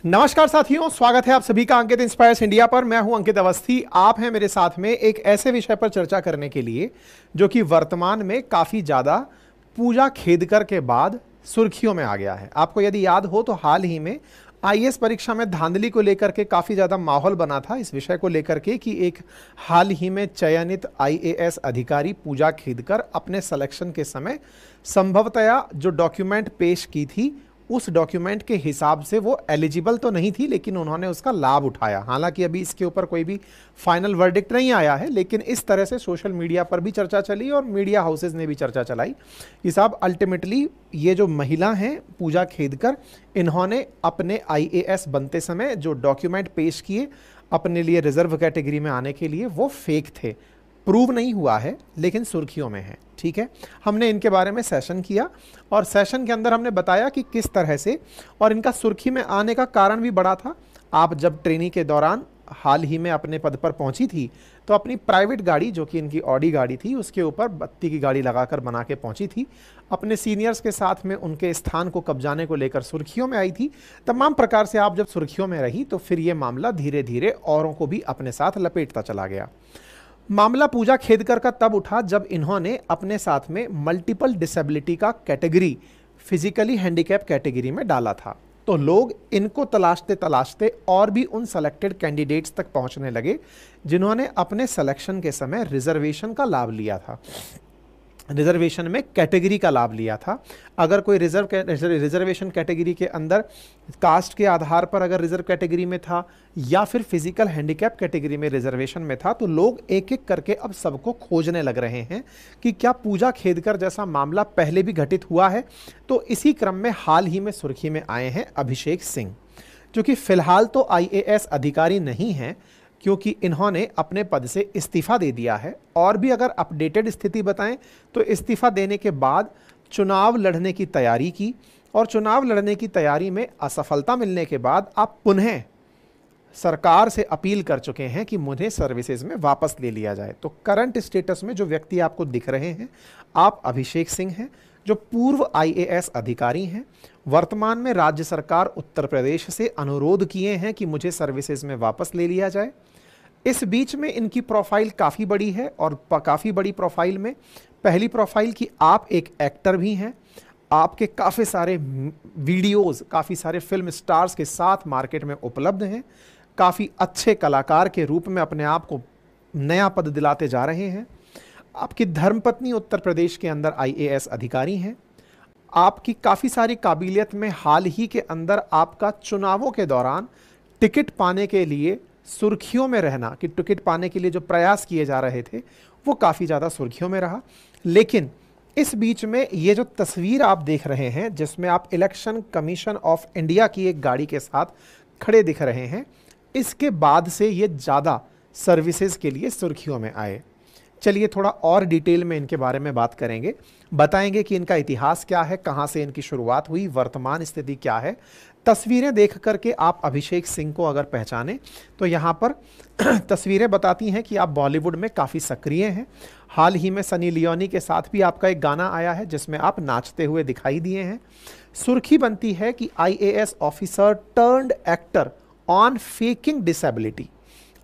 नमस्कार साथियों, स्वागत है आप सभी का अंकित इंस्पायर्स इंडिया पर। मैं हूं अंकित अवस्थी। आप हैं मेरे साथ में एक ऐसे विषय पर चर्चा करने के लिए जो कि वर्तमान में काफी ज्यादा पूजा खेदकर के बाद सुर्खियों में आ गया है। आपको यदि याद हो तो हाल ही में आईएएस परीक्षा में धांधली को लेकर के काफी ज्यादा माहौल बना था इस विषय को लेकर के कि एक हाल ही में चयनित आईएएस अधिकारी पूजा खेदकर अपने सिलेक्शन के समय संभवतया जो डॉक्यूमेंट पेश की थी उस डॉक्यूमेंट के हिसाब से वो एलिजिबल तो नहीं थी, लेकिन उन्होंने उसका लाभ उठाया। हालांकि अभी इसके ऊपर कोई भी फाइनल वर्डिक्ट नहीं आया है, लेकिन इस तरह से सोशल मीडिया पर भी चर्चा चली और मीडिया हाउसेज ने भी चर्चा चलाई कि साहब अल्टीमेटली ये जो महिला हैं पूजा खेदकर, इन्होंने अपने आईएएस बनते समय जो डॉक्यूमेंट पेश किए अपने लिए रिजर्व कैटेगरी में आने के लिए, वो फेक थे। प्रूव नहीं हुआ है लेकिन सुर्खियों में है। ठीक है, हमने इनके बारे में सेशन किया और सेशन के अंदर हमने बताया कि किस तरह से, और इनका सुर्खी में आने का कारण भी बड़ा था। आप जब ट्रेनिंग के दौरान हाल ही में अपने पद पर पहुंची थी तो अपनी प्राइवेट गाड़ी, जो कि इनकी ऑडी गाड़ी थी, उसके ऊपर बत्ती की गाड़ी लगाकर बना के पहुंची थी। अपने सीनियर्स के साथ में उनके स्थान को कब्जाने को लेकर सुर्खियों में आई थी। तमाम प्रकार से आप जब सुर्खियों में रही तो फिर ये मामला धीरे धीरे औरों को भी अपने साथ लपेटता चला गया। मामला पूजा खेदकर का तब उठा जब इन्होंने अपने साथ में मल्टीपल डिसेबिलिटी का कैटेगरी फिजिकली हैंडीकैप कैटेगरी में डाला था। तो लोग इनको तलाशते तलाशते और भी उन सेलेक्टेड कैंडिडेट्स तक पहुंचने लगे जिन्होंने अपने सिलेक्शन के समय रिजर्वेशन का लाभ लिया था, रिजर्वेशन में कैटेगरी का लाभ लिया था। अगर कोई रिजर्वेशन कैटेगरी के अंदर कास्ट के आधार पर अगर रिजर्व कैटेगरी में था या फिर फिजिकल हैंडीकैप कैटेगरी में रिजर्वेशन में था, तो लोग एक एक करके अब सबको खोजने लग रहे हैं कि क्या पूजा खेदकर जैसा मामला पहले भी घटित हुआ है। तो इसी क्रम में हाल ही में सुर्खी में आए हैं अभिषेक सिंह, जो कि फिलहाल तो आईएएस अधिकारी नहीं हैं क्योंकि इन्होंने अपने पद से इस्तीफा दे दिया है। और भी अगर अपडेटेड स्थिति बताएं तो इस्तीफा देने के बाद चुनाव लड़ने की तैयारी की और चुनाव लड़ने की तैयारी में असफलता मिलने के बाद आप पुनः सरकार से अपील कर चुके हैं कि मुझे सर्विसेज में वापस ले लिया जाए। तो करंट स्टेटस में जो व्यक्ति आपको दिख रहे हैं, आप अभिषेक सिंह हैं, जो पूर्व आईएएस अधिकारी हैं। वर्तमान में राज्य सरकार उत्तर प्रदेश से अनुरोध किए हैं कि मुझे सर्विसेज में वापस ले लिया जाए। इस बीच में इनकी प्रोफाइल काफ़ी बड़ी है और काफ़ी बड़ी प्रोफाइल में पहली प्रोफाइल की आप एक एक्टर भी हैं। आपके काफ़ी सारे वीडियोस काफ़ी सारे फिल्म स्टार्स के साथ मार्केट में उपलब्ध हैं। काफ़ी अच्छे कलाकार के रूप में अपने आप को नया पद दिलाते जा रहे हैं। आपकी धर्मपत्नी उत्तर प्रदेश के अंदर आईएएस अधिकारी हैं। आपकी काफ़ी सारी काबिलियत में हाल ही के अंदर आपका चुनावों के दौरान टिकट पाने के लिए सुर्खियों में रहना, कि टिकट पाने के लिए जो प्रयास किए जा रहे थे वो काफ़ी ज़्यादा सुर्खियों में रहा। लेकिन इस बीच में ये जो तस्वीर आप देख रहे हैं जिसमें आप इलेक्शन कमीशन ऑफ इंडिया की एक गाड़ी के साथ खड़े दिख रहे हैं, इसके बाद से ये ज़्यादा सर्विसेज के लिए सुर्खियों में आए। चलिए थोड़ा और डिटेल में इनके बारे में बात करेंगे, बताएंगे कि इनका इतिहास क्या है, कहां से इनकी शुरुआत हुई, वर्तमान स्थिति क्या है। तस्वीरें देख करके आप अभिषेक सिंह को अगर पहचाने तो यहां पर तस्वीरें बताती हैं कि आप बॉलीवुड में काफ़ी सक्रिय हैं। हाल ही में सनी लियोनी के साथ भी आपका एक गाना आया है जिसमें आप नाचते हुए दिखाई दिए हैं। सुर्खी बनती है कि IAS officer turned actor on faking disability,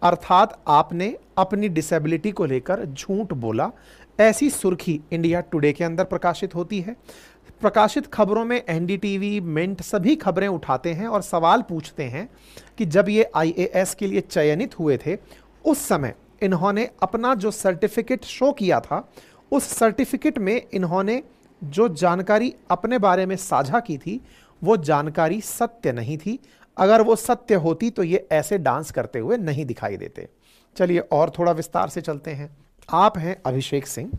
अर्थात आपने अपनी डिसेबिलिटी को लेकर झूठ बोला। ऐसी सुर्खी इंडिया टुडे के अंदर प्रकाशित होती है। प्रकाशित खबरों में एनडीटीवी, मिंट सभी खबरें उठाते हैं और सवाल पूछते हैं कि जब ये आईएएस के लिए चयनित हुए थे उस समय इन्होंने अपना जो सर्टिफिकेट शो किया था, उस सर्टिफिकेट में इन्होंने जो जानकारी अपने बारे में साझा की थी वो जानकारी सत्य नहीं थी। अगर वो सत्य होती तो ये ऐसे डांस करते हुए नहीं दिखाई देते। चलिए और थोड़ा विस्तार से चलते हैं। आप हैं अभिषेक सिंह।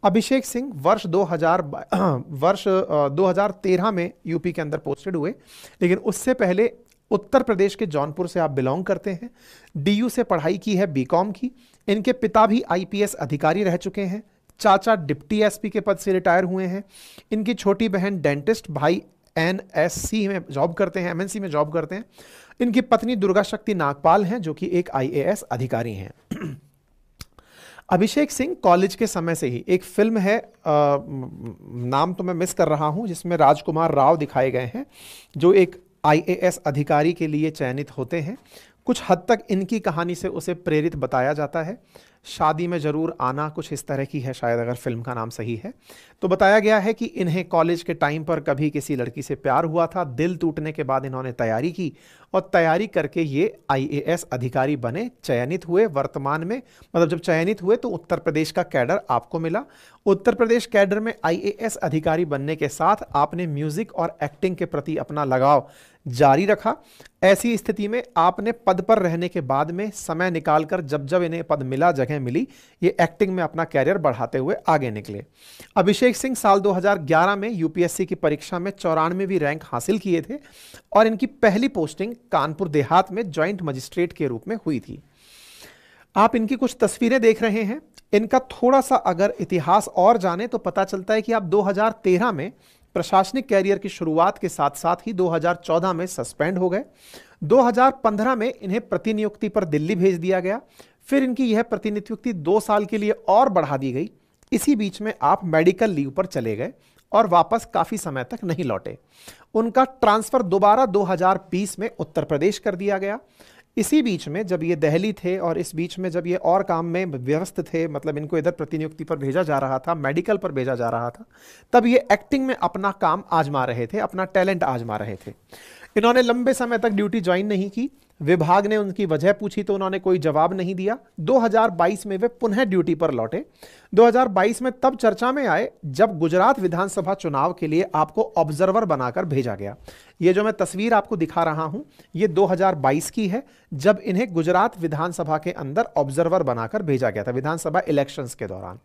अभिषेक सिंह वर्ष 2013 में यूपी के अंदर पोस्टेड हुए, लेकिन उससे पहले उत्तर प्रदेश के जौनपुर से आप बिलोंग करते हैं। डीयू से पढ़ाई की है, बीकॉम की। इनके पिता भी आईपीएस अधिकारी रह चुके हैं। चाचा डिप्टी एसपी के पद से रिटायर हुए हैं। इनकी छोटी बहन डेंटिस्ट, भाई एनएससी में जॉब करते हैं, एमएनसी में जॉब करते हैं। इनकी पत्नी दुर्गा शक्ति नागपाल हैं जो कि एक आईएएस अधिकारी हैं। अभिषेक सिंह कॉलेज के समय से ही, एक फिल्म है नाम तो मैं मिस कर रहा हूं जिसमें राजकुमार राव दिखाए गए हैं, जो एक आईएएस अधिकारी के लिए चयनित होते हैं। कुछ हद तक इनकी कहानी से उसे प्रेरित बताया जाता है। शादी में ज़रूर आना कुछ इस तरह की है, शायद अगर फिल्म का नाम सही है। तो बताया गया है कि इन्हें कॉलेज के टाइम पर कभी किसी लड़की से प्यार हुआ था। दिल टूटने के बाद इन्होंने तैयारी की और तैयारी करके ये आईएएस अधिकारी बने, चयनित हुए। वर्तमान में मतलब जब चयनित हुए तो उत्तर प्रदेश का कैडर आपको मिला। उत्तर प्रदेश कैडर में आईएएस अधिकारी बनने के साथ आपने म्यूजिक और एक्टिंग के प्रति अपना लगाव जारी रखा। ऐसी स्थिति में आपने पद पर रहने के बाद में समय निकालकर जब जब इन्हें पद मिला, जगह मिली, ये एक्टिंग में अपना कैरियर बढ़ाते हुए आगे निकले। अभिषेक सिंह साल 2011 में यूपीएससी की परीक्षा में 94वीं रैंक हासिल किए थे और इनकी पहली पोस्टिंग कानपुर देहात में ज्वाइंट मजिस्ट्रेट के रूप में हुई थी। आप इनकी कुछ तस्वीरें देख रहे हैं। इनका थोड़ा सा अगर इतिहास और जाने तो पता चलता है कि आप 2013 में प्रशासनिक कैरियर की शुरुआत के साथ साथ ही 2014 में सस्पेंड हो गए। 2015 में इन्हें प्रतिनियुक्ति पर दिल्ली भेज दिया गया। फिर इनकी यह प्रतिनियुक्ति 2 साल के लिए और बढ़ा दी गई। इसी बीच में आप मेडिकल लीव पर चले गए और वापस काफी समय तक नहीं लौटे। उनका ट्रांसफर दोबारा 2020 में उत्तर प्रदेश कर दिया गया। इसी बीच में जब ये दिल्ली थे और इस बीच में जब ये और काम में व्यस्त थे, मतलब इनको इधर प्रतिनियुक्ति पर भेजा जा रहा था, मेडिकल पर भेजा जा रहा था, तब ये एक्टिंग में अपना काम आजमा रहे थे, अपना टैलेंट आजमा रहे थे। इन्होंने लंबे समय तक ड्यूटी ज्वाइन नहीं की। विभाग ने उनकी वजह पूछी तो उन्होंने कोई जवाब नहीं दिया। 2022 में वे पुनः ड्यूटी पर लौटे। 2022 में तब चर्चा में आए जब गुजरात विधानसभा चुनाव के लिए आपको ऑब्जर्वर बनाकर भेजा गया। ये जो मैं तस्वीर आपको दिखा रहा हूं, ये 2022 की है, जब इन्हें गुजरात विधानसभा के अंदर ऑब्जर्वर बनाकर भेजा गया था विधानसभा इलेक्शंस के दौरान।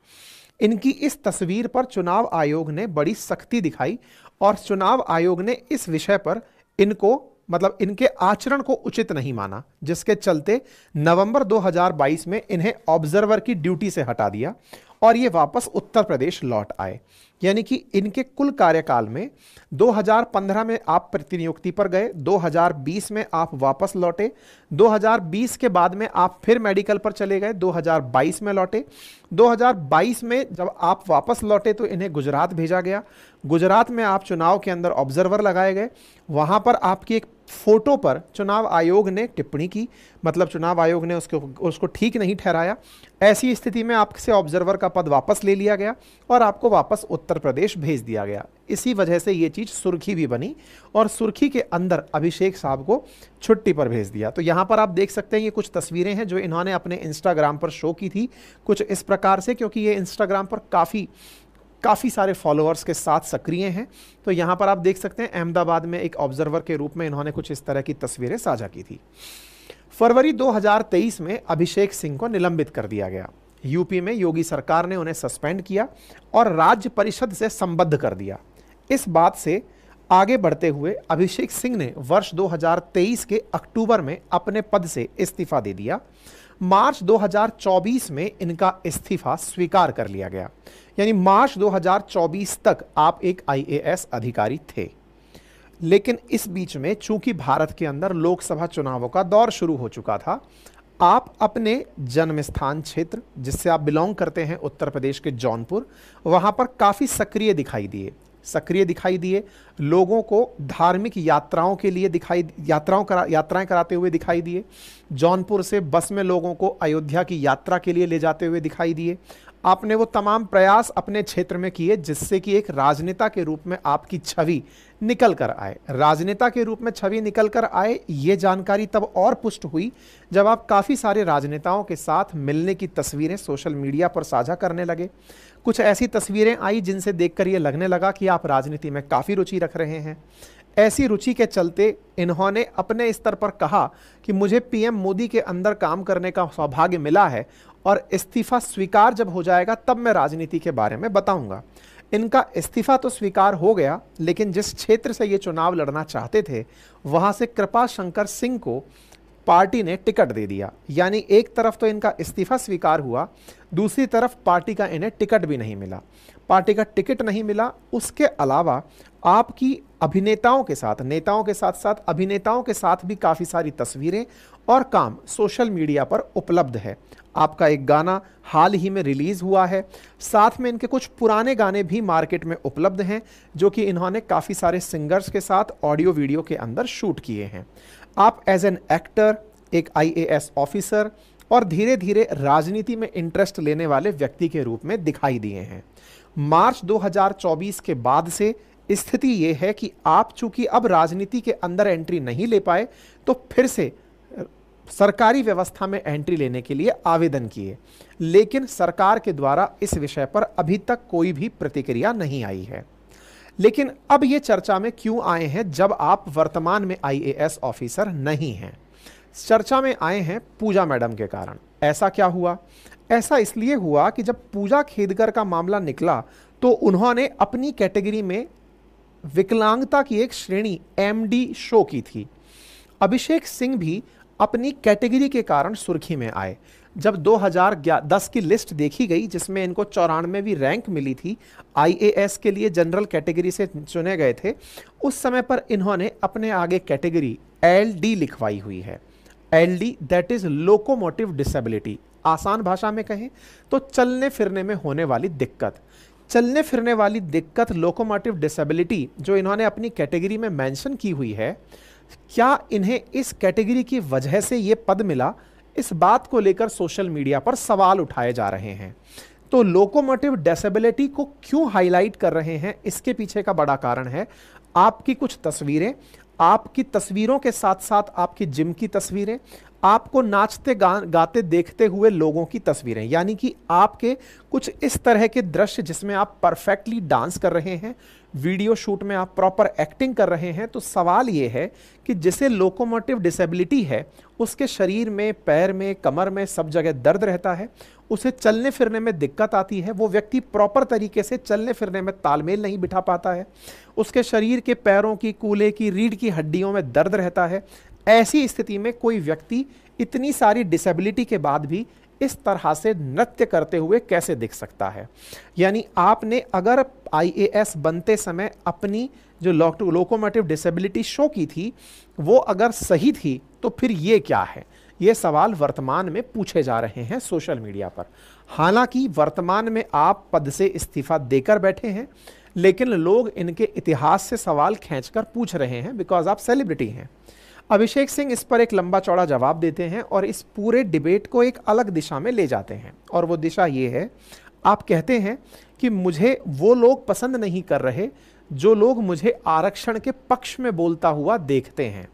इनकी इस तस्वीर पर चुनाव आयोग ने बड़ी सख्ती दिखाई और चुनाव आयोग ने इस विषय पर इनको मतलब इनके आचरण को उचित नहीं माना, जिसके चलते नवंबर 2022 में इन्हें ऑब्जर्वर की ड्यूटी से हटा दिया और ये वापस उत्तर प्रदेश लौट आए। यानी कि इनके कुल कार्यकाल में 2015 में आप प्रतिनियुक्ति पर गए, 2020 में आप वापस लौटे, 2020 के बाद में आप फिर मेडिकल पर चले गए, 2022 में लौटे। 2022 में जब आप वापस लौटे तो इन्हें गुजरात भेजा गया। गुजरात में आप चुनाव के अंदर ऑब्जर्वर लगाए गए। वहां पर आपकी एक फोटो पर चुनाव आयोग ने टिप्पणी की, मतलब चुनाव आयोग ने उसको ठीक नहीं ठहराया। ऐसी स्थिति में आपसे ऑब्जर्वर का पद वापस ले लिया गया और आपको वापस उत्तर प्रदेश भेज दिया गया। इसी वजह से ये चीज सुर्खी भी बनी और सुर्खी के अंदर अभिषेक साहब को छुट्टी पर भेज दिया। तो यहां पर आप देख सकते हैं ये कुछ तस्वीरें हैं जो इन्होंने अपने इंस्टाग्राम पर शो की थी, कुछ इस प्रकार से, क्योंकि ये इंस्टाग्राम पर काफ़ी सारे फॉलोअर्स के साथ सक्रिय हैं। तो यहाँ पर आप देख सकते हैं अहमदाबाद में एक ऑब्जर्वर के रूप में इन्होंने कुछ इस तरह की तस्वीरें साझा की थी। फरवरी 2023 में अभिषेक सिंह को निलंबित कर दिया गया। यूपी में योगी सरकार ने उन्हें सस्पेंड किया और राज्य परिषद से संबद्ध कर दिया। इस बात से आगे बढ़ते हुए अभिषेक सिंह ने वर्ष 2023 के अक्टूबर में अपने पद से इस्तीफा दे दिया। मार्च 2024 में इनका इस्तीफा स्वीकार कर लिया गया। यानी मार्च 2024 तक आप एक आईएएस अधिकारी थे। लेकिन इस बीच में चूंकि भारत के अंदर लोकसभा चुनावों का दौर शुरू हो चुका था, आप अपने जन्म स्थान क्षेत्र जिससे आप बिलोंग करते हैं उत्तर प्रदेश के जौनपुर, वहां पर काफी सक्रिय दिखाई दिए। लोगों को धार्मिक यात्राओं के लिए यात्राएं कराते हुए दिखाई दिए। जौनपुर से बस में लोगों को अयोध्या की यात्रा के लिए ले जाते हुए दिखाई दिए। आपने वो तमाम प्रयास अपने क्षेत्र में किए जिससे कि एक राजनेता के रूप में आपकी छवि निकल कर आए। राजनेता के रूप में छवि निकल कर आए, ये जानकारी तब और पुष्ट हुई जब आप काफ़ी सारे राजनेताओं के साथ मिलने की तस्वीरें सोशल मीडिया पर साझा करने लगे। कुछ ऐसी तस्वीरें आई जिनसे देखकर ये लगने लगा कि आप राजनीति में काफ़ी रुचि रख रहे हैं। ऐसी रुचि के चलते इन्होंने अपने स्तर पर कहा कि मुझे पीएम मोदी के अंदर काम करने का सौभाग्य मिला है और इस्तीफा स्वीकार जब हो जाएगा तब मैं राजनीति के बारे में बताऊंगा। इनका इस्तीफा तो स्वीकार हो गया, लेकिन जिस क्षेत्र से ये चुनाव लड़ना चाहते थे वहां से कृपा शंकर सिंह को पार्टी ने टिकट दे दिया। यानी एक तरफ तो इनका इस्तीफा स्वीकार हुआ, दूसरी तरफ पार्टी का इन्हें टिकट भी नहीं मिला। पार्टी का टिकट नहीं मिला, उसके अलावा आपकी अभिनेताओं के साथ, नेताओं के साथ साथ अभिनेताओं के साथ भी काफ़ी सारी तस्वीरें और काम सोशल मीडिया पर उपलब्ध है। आपका एक गाना हाल ही में रिलीज़ हुआ है, साथ में इनके कुछ पुराने गाने भी मार्केट में उपलब्ध हैं जो कि इन्होंने काफ़ी सारे सिंगर्स के साथ ऑडियो वीडियो के अंदर शूट किए हैं। आप एज एन एक्टर, एक आईएएस ऑफिसर और धीरे धीरे राजनीति में इंटरेस्ट लेने वाले व्यक्ति के रूप में दिखाई दिए हैं। मार्च 2024 के बाद से स्थिति ये है कि आप चूंकि अब राजनीति के अंदर एंट्री नहीं ले पाए, तो फिर से सरकारी व्यवस्था में एंट्री लेने के लिए आवेदन किए, लेकिन सरकार के द्वारा इस विषय पर अभी तक कोई भी प्रतिक्रिया नहीं आई है। लेकिन अब ये चर्चा में क्यों आए हैं जब आप वर्तमान में आईएएस ऑफिसर नहीं हैं? चर्चा में आए हैं पूजा मैडम के कारण। ऐसा क्या हुआ? ऐसा इसलिए हुआ कि जब पूजा खेदकर का मामला निकला तो उन्होंने अपनी कैटेगरी में विकलांगता की एक श्रेणी एमडी शो की थी। अभिषेक सिंह भी अपनी कैटेगरी के कारण सुर्खी में आए। जब 2010 की लिस्ट देखी गई जिसमें इनको 94वीं रैंक मिली थी, आईएएस के लिए जनरल कैटेगरी से चुने गए थे, उस समय पर इन्होंने अपने आगे कैटेगरी एलडी लिखवाई हुई है। LD that is locomotive disability. आसान भाषा में कहें तो चलने फिरने में होने वाली दिक्कत। चलने फिरने वाली दिक्कत, लोकोमोटिव डिसेबिलिटी जो इन्होंने अपनी कैटेगरी में मेंशन की हुई है, क्या इन्हें इस कैटेगरी की वजह से ये पद मिला? इस बात को लेकर सोशल मीडिया पर सवाल उठाए जा रहे हैं। तो लोकोमोटिव डिसेबिलिटी को क्यों हाईलाइट कर रहे हैं, इसके पीछे का बड़ा कारण है आपकी कुछ तस्वीरें, आपकी तस्वीरों के साथ साथ आपकी जिम की तस्वीरें, आपको नाचते गाते देखते हुए लोगों की तस्वीरें, यानी कि आपके कुछ इस तरह के दृश्य जिसमें आप परफेक्टली डांस कर रहे हैं, वीडियो शूट में आप प्रॉपर एक्टिंग कर रहे हैं। तो सवाल ये है कि जिसे लोकोमोटिव डिसेबिलिटी है, उसके शरीर में, पैर में, कमर में सब जगह दर्द रहता है, उसे चलने फिरने में दिक्कत आती है, वो व्यक्ति प्रॉपर तरीके से चलने फिरने में तालमेल नहीं बिठा पाता है, उसके शरीर के पैरों की, कूल्हे की, रीढ़ की हड्डियों में दर्द रहता है। ऐसी स्थिति में कोई व्यक्ति इतनी सारी डिसेबिलिटी के बाद भी इस तरह से नृत्य करते हुए कैसे दिख सकता है? यानी आपने अगर आईएएस बनते समय अपनी जो लोकोमोटिव डिसेबिलिटी शो की थी वो अगर सही थी तो फिर ये क्या है? ये सवाल वर्तमान में पूछे जा रहे हैं सोशल मीडिया पर। हालांकि वर्तमान में आप पद से इस्तीफा देकर बैठे हैं, लेकिन लोग इनके इतिहास से सवाल खींचकर पूछ रहे हैं बिकॉज आप सेलिब्रिटी हैं। अभिषेक सिंह इस पर एक लंबा चौड़ा जवाब देते हैं और इस पूरे डिबेट को एक अलग दिशा में ले जाते हैं, और वो दिशा ये है, आप कहते हैं कि मुझे वो लोग पसंद नहीं कर रहे जो लोग मुझे आरक्षण के पक्ष में बोलता हुआ देखते हैं।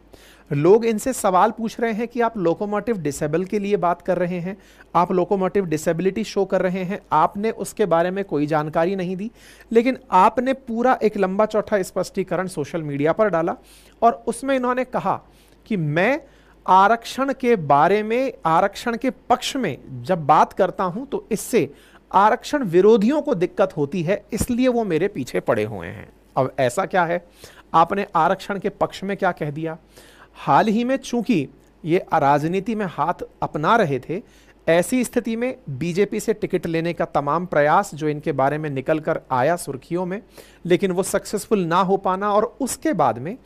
लोग इनसे सवाल पूछ रहे हैं कि आप लोकोमोटिव डिसेबल के लिए बात कर रहे हैं, आप लोकोमोटिव डिसेबिलिटी शो कर रहे हैं, आपने उसके बारे में कोई जानकारी नहीं दी, लेकिन आपने पूरा एक लंबा चौड़ा स्पष्टीकरण सोशल मीडिया पर डाला और उसमें इन्होंने कहा कि मैं आरक्षण के बारे में, आरक्षण के पक्ष में जब बात करता हूं तो इससे आरक्षण विरोधियों को दिक्कत होती है, इसलिए वो मेरे पीछे पड़े हुए हैं। अब ऐसा क्या है, आपने आरक्षण के पक्ष में क्या कह दिया? हाल ही में चूंकि ये राजनीति में हाथ अपना रहे थे, ऐसी स्थिति में बीजेपी से टिकट लेने का तमाम प्रयास जो इनके बारे में निकल कर आया सुर्खियों में, लेकिन वो सक्सेसफुल ना हो पाना, और उसके बाद में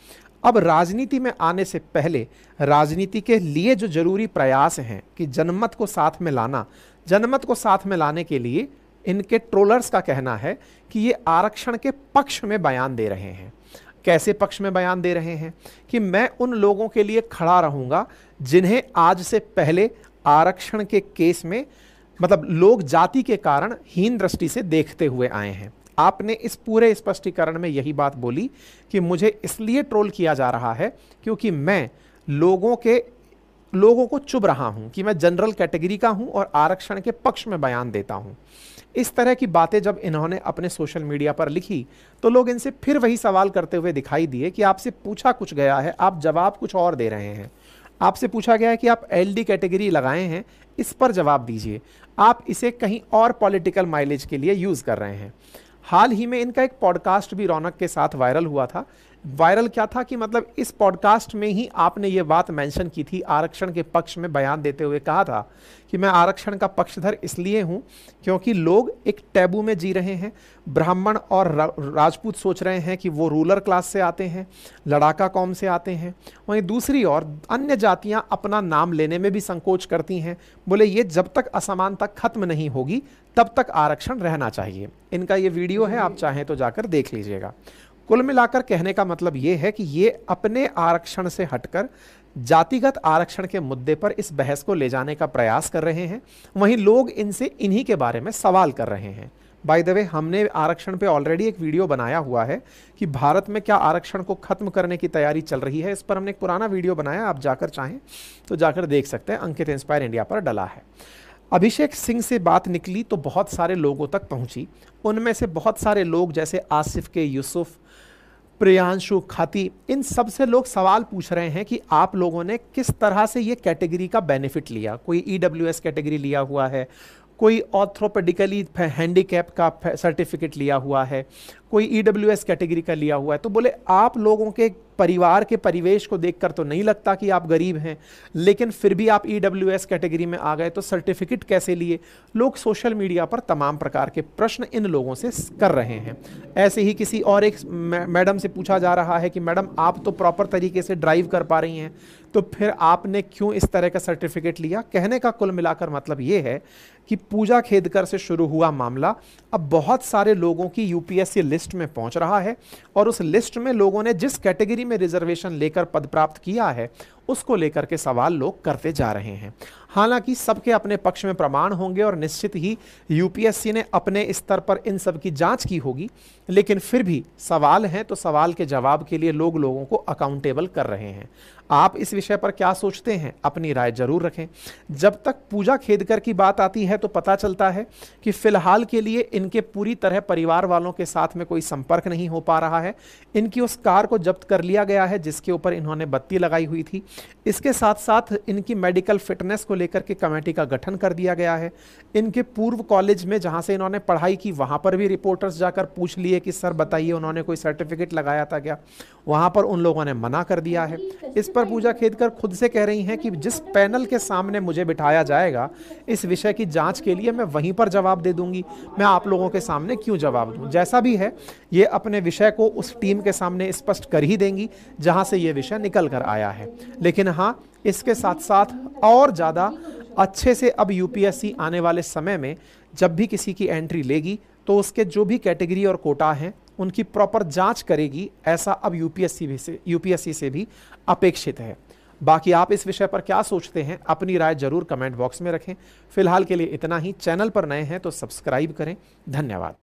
अब राजनीति में आने से पहले राजनीति के लिए जो जरूरी प्रयास हैं कि जनमत को साथ में लाना, जनमत को साथ में लाने के लिए इनके ट्रोलर्स का कहना है कि ये आरक्षण के पक्ष में बयान दे रहे हैं। कैसे पक्ष में बयान दे रहे हैं? कि मैं उन लोगों के लिए खड़ा रहूंगा जिन्हें आज से पहले आरक्षण के केस में, मतलब लोग जाति के कारण हीन दृष्टि से देखते हुए आए हैं। आपने इस पूरे स्पष्टीकरण में यही बात बोली कि मुझे इसलिए ट्रोल किया जा रहा है क्योंकि मैं लोगों को चुभ रहा हूं कि मैं जनरल कैटेगरी का हूं और आरक्षण के पक्ष में बयान देता हूं। इस तरह की बातें जब इन्होंने अपने सोशल मीडिया पर लिखी तो लोग इनसे फिर वही सवाल करते हुए दिखाई दिए कि आपसे पूछा कुछ गया है, आप जवाब कुछ और दे रहे हैं। आपसे पूछा गया है कि आप एलडी कैटेगरी लगाए हैं, इस पर जवाब दीजिए, आप इसे कहीं और पॉलिटिकल माइलेज के लिए यूज कर रहे हैं। हाल ही में इनका एक पॉडकास्ट भी रौनक के साथ वायरल हुआ था वायरल क्या था कि मतलब इस पॉडकास्ट में ही आपने ये बात मेंशन की थी, आरक्षण के पक्ष में बयान देते हुए कहा था कि मैं आरक्षण का पक्षधर इसलिए हूं क्योंकि लोग एक टैबू में जी रहे हैं। ब्राह्मण और राजपूत सोच रहे हैं कि वो रूलर क्लास से आते हैं, लड़ाका कौम से आते हैं। वहीं दूसरी ओर अन्य जातियां अपना नाम लेने में भी संकोच करती हैं। बोले ये जब तक असमानता खत्म नहीं होगी तब तक आरक्षण रहना चाहिए। इनका ये वीडियो है, आप चाहें तो जाकर देख लीजिएगा। कुल मिलाकर कहने का मतलब ये है कि ये अपने आरक्षण से हटकर जातिगत आरक्षण के मुद्दे पर इस बहस को ले जाने का प्रयास कर रहे हैं। वहीं लोग इनसे इन्हीं के बारे में सवाल कर रहे हैं। बाय द वे, हमने आरक्षण पे ऑलरेडी एक वीडियो बनाया हुआ है कि भारत में क्या आरक्षण को खत्म करने की तैयारी चल रही है। इस पर हमने एक पुराना वीडियो बनाया, आप जाकर चाहें तो जाकर देख सकते हैं, अंकित इंस्पायर इंडिया पर डला है। अभिषेक सिंह से बात निकली तो बहुत सारे लोगों तक पहुंची। उनमें से बहुत सारे लोग जैसे आसिफ के यूसुफ, प्रियांशु खाती, इन सब से लोग सवाल पूछ रहे हैं कि आप लोगों ने किस तरह से ये कैटेगरी का बेनिफिट लिया। कोई ईडब्ल्यूएस कैटेगरी लिया हुआ है, कोई ऑर्थोपेडिकली हैंडीकैप का सर्टिफिकेट लिया हुआ है, कोई ईडब्ल्यूएस कैटेगरी का लिया हुआ है। तो बोले आप लोगों के परिवार के परिवेश को देखकर तो नहीं लगता कि आप गरीब हैं, लेकिन फिर भी आप ईडब्ल्यूएस कैटेगरी में आ गए, तो सर्टिफिकेट कैसे लिए। लोग सोशल मीडिया पर तमाम प्रकार के प्रश्न इन लोगों से कर रहे हैं। ऐसे ही किसी और एक मैडम से पूछा जा रहा है कि मैडम आप तो प्रॉपर तरीके से ड्राइव कर पा रही हैं, तो फिर आपने क्यों इस तरह का सर्टिफिकेट लिया। कहने का कुल मिलाकर मतलब ये है कि पूजा खेदकर से शुरू हुआ मामला अब बहुत सारे लोगों की यूपीएससी लिस्ट में पहुंच रहा है, और उस लिस्ट में लोगों ने जिस कैटेगरी में रिजर्वेशन लेकर पद प्राप्त किया है उसको लेकर के सवाल लोग करते जा रहे हैं। हालांकि सबके अपने पक्ष में प्रमाण होंगे और निश्चित ही यूपीएससी ने अपने स्तर पर इन सब की जांच की होगी, लेकिन फिर भी सवाल हैं तो सवाल के जवाब के लिए लोग लोगों को अकाउंटेबल कर रहे हैं। आप इस विषय पर क्या सोचते हैं, अपनी राय जरूर रखें। जब तक पूजा खेदकर की बात आती है तो पता चलता है कि फिलहाल के लिए इनके पूरी तरह परिवार वालों के साथ में कोई संपर्क नहीं हो पा रहा है। इनकी उस कार को जब्त कर लिया गया है जिसके ऊपर इन्होंने बत्ती लगाई हुई थी। इसके साथ साथ इनकी मेडिकल फिटनेस को लेकर के कमेटी का गठन कर दिया गया है। इनके पूर्व कॉलेज में जहां से इन्होंने पढ़ाई की वहां पर भी रिपोर्टर्स जाकर पूछ लिए कि सर बताइए उन्होंने कोई सर्टिफिकेट लगाया था क्या, वहां पर उन लोगों ने मना कर दिया है। इस पर पूजा खेदकर खुद से कह रही हैं कि जिस पैनल के सामने मुझे बिठाया जाएगा इस विषय की जांच के लिए, मैं वहीं पर जवाब दे दूंगी, मैं आप लोगों के सामने क्यों जवाब दूं। जैसा भी है ये अपने विषय को उस टीम के सामने स्पष्ट कर ही देंगी जहां से ये विषय निकल कर आया है। लेकिन हाँ, इसके साथ साथ और ज़्यादा अच्छे से अब यूपीएससी आने वाले समय में जब भी किसी की एंट्री लेगी तो उसके जो भी कैटेगरी और कोटा हैं उनकी प्रॉपर जांच करेगी, ऐसा अब यूपीएससी से भी अपेक्षित है। बाकी आप इस विषय पर क्या सोचते हैं, अपनी राय जरूर कमेंट बॉक्स में रखें। फिलहाल के लिए इतना ही। चैनल पर नए हैं तो सब्सक्राइब करें। धन्यवाद।